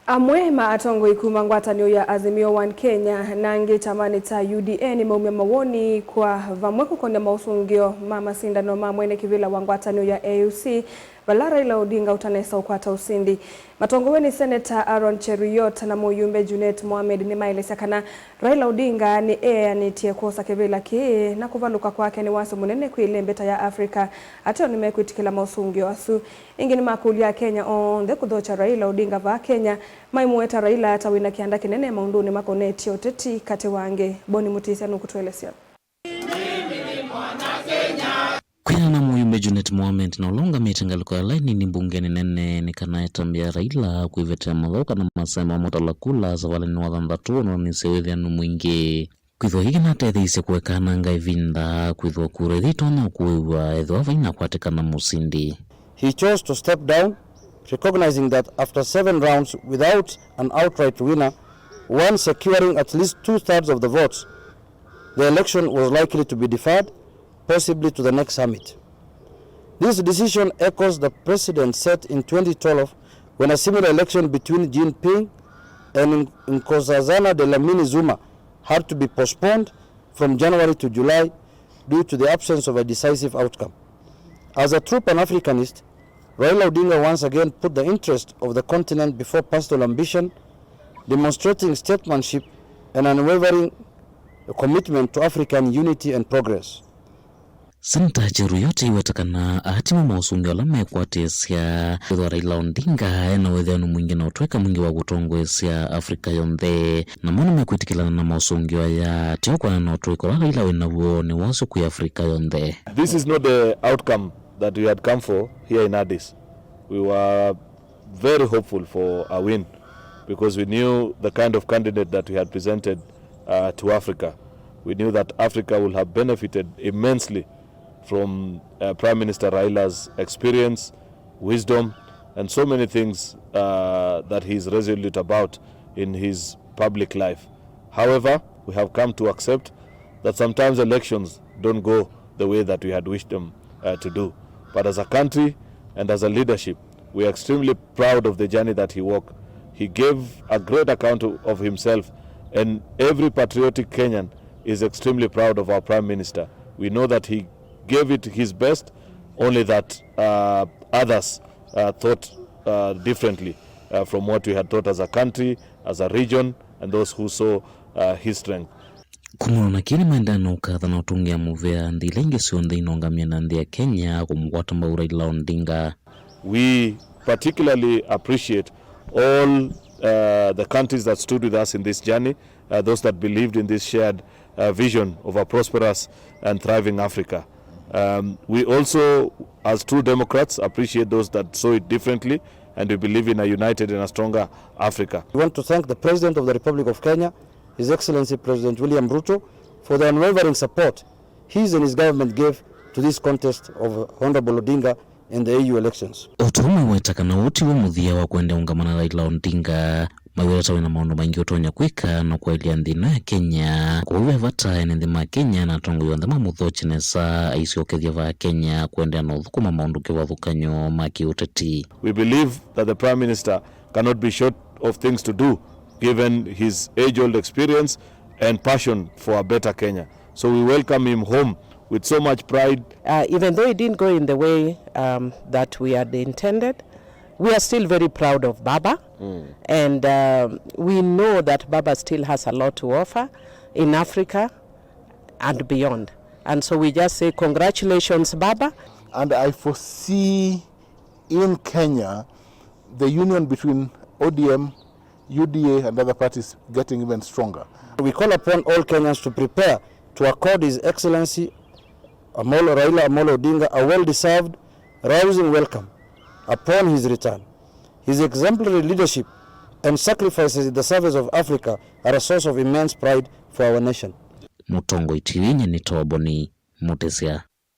Amwe atongoi Kuma ngwatanio ya Azimio wa Kenya na angi kyamani cha UDA nimaumya mawoni kwa vamwe kukon'ya mausungio masindano mwenekivila wa ngwatanio ya AUC vala Raila Odinga utanesa ukwata usindi. Matongoew'e ni Senate Aaron Cheruiyot na muyumbe Junet Mohamed nimaeleza kana Raila Odinga ni anitie kosa kivila ki na kuvaluka kwake ni waso munene kuilembeta ya Afrika ateo nimekwitikila mausungio asu ingi ni makuli ya Kenya onde kudhocha Raila Odinga va Kenya maimueta Raila atawina kianda kinene maunduni makoneti oteti kate wange boni mutisi anukutuelezea. Kwina na muyumbe Junet Mohamed na ulonga mitangaliko ya laini ni mbungeni nene ni kanaetambia Raila kuivetea maloka na masema mutalakula zawale ni wadhandatu na nisewethianu mwingi. Kwithwa hiki na tetheise kuwekana nga ivinda kwithwa kurethitwa na kuiwa ethwa vaina kwatikana musindi. He chose to step down, recognizing that after 7 rounds without an outright winner, one securing at least 2/3 of the votes, the election was likely to be deferred, possibly to the next summit. This decision echoes the precedent set in 2012 when a similar election between Jinping and Nkosazana Dlamini Zuma had to be postponed from January to July due to the absence of a decisive outcome. As a true Pan-Africanist, Raila Odinga once again put the interest of the continent before personal ambition, demonstrating statesmanship and unwavering commitment to African unity and progress. Senate Cheruiyot iwetakana ahatimu mausungio la mekwatesia kwithwa Raila Odinga na wethianu mwingi na utweka mwingi wa gutongoesya Afrika yonthe na mono mekwitikilana na mausungio ya tiokwana na utweko la Raila winawo ni wasu kui Afrika yonthe. This is not the outcome that we had come for here in Addis. We were very hopeful for a win because we knew the kind of candidate that we had presented to Africa. We knew that Africa will have benefited immensely from Prime Minister Raila's experience, wisdom, and so many things that he is resolute about in his public life. However, we have come to accept that sometimes elections don't go the way that we had wished them to do. But as a country and as a leadership, we are extremely proud of the journey that he walked. He gave a great account of himself, and every patriotic Kenyan is extremely proud of our Prime Minister. We know that he gave it his best, only that others thought differently from what we had thought as a country, as a region, and those who saw his strength. Kumona kini maendano kadha na utungia muvea ndilenge sionde inongamia na ndia Kenya kumwata mba Raila Odinga. We particularly appreciate all the countries that stood with us in this journey, those that believed in this shared vision of a prosperous and thriving Africa. We also, as true Democrats, appreciate those that saw it differently, and we believe in a united and a stronger Africa. We want to thank the President of the Republic of Kenya, His Excellency President William Ruto, for the unwavering support his and his government gave to this contest of Honorable Odinga in the AU elections. Utume wetakana uti wa muthia wa kwenda ungamana Raila Odinga mawirata wina maundu maingi utonya kwika na kwailia nthino ya Kenya kuwe vata ene ma Kenya na tongo yonthe mamuthoche nesa aisiokethia va Kenya kwenda na uthukuma maundu kiwathukanyo maki uteti. We believe that the Prime Minister cannot be short of things to do given his age-old experience and passion for a better Kenya. So we welcome him home with so much pride. Even though it didn't go in the way that we had intended, we are still very proud of Baba, and we know that Baba still has a lot to offer in Africa and beyond. And so we just say congratulations, Baba. And I foresee in Kenya the union between ODM, UDA and other parties getting even stronger. We call upon all Kenyans to prepare to accord His Excellency Raila Odinga a well-deserved, rousing welcome upon his return. His exemplary leadership and sacrifices in the service of Africa are a source of immense pride for our nation. Mutongoi TV ni Toboni Mutesia.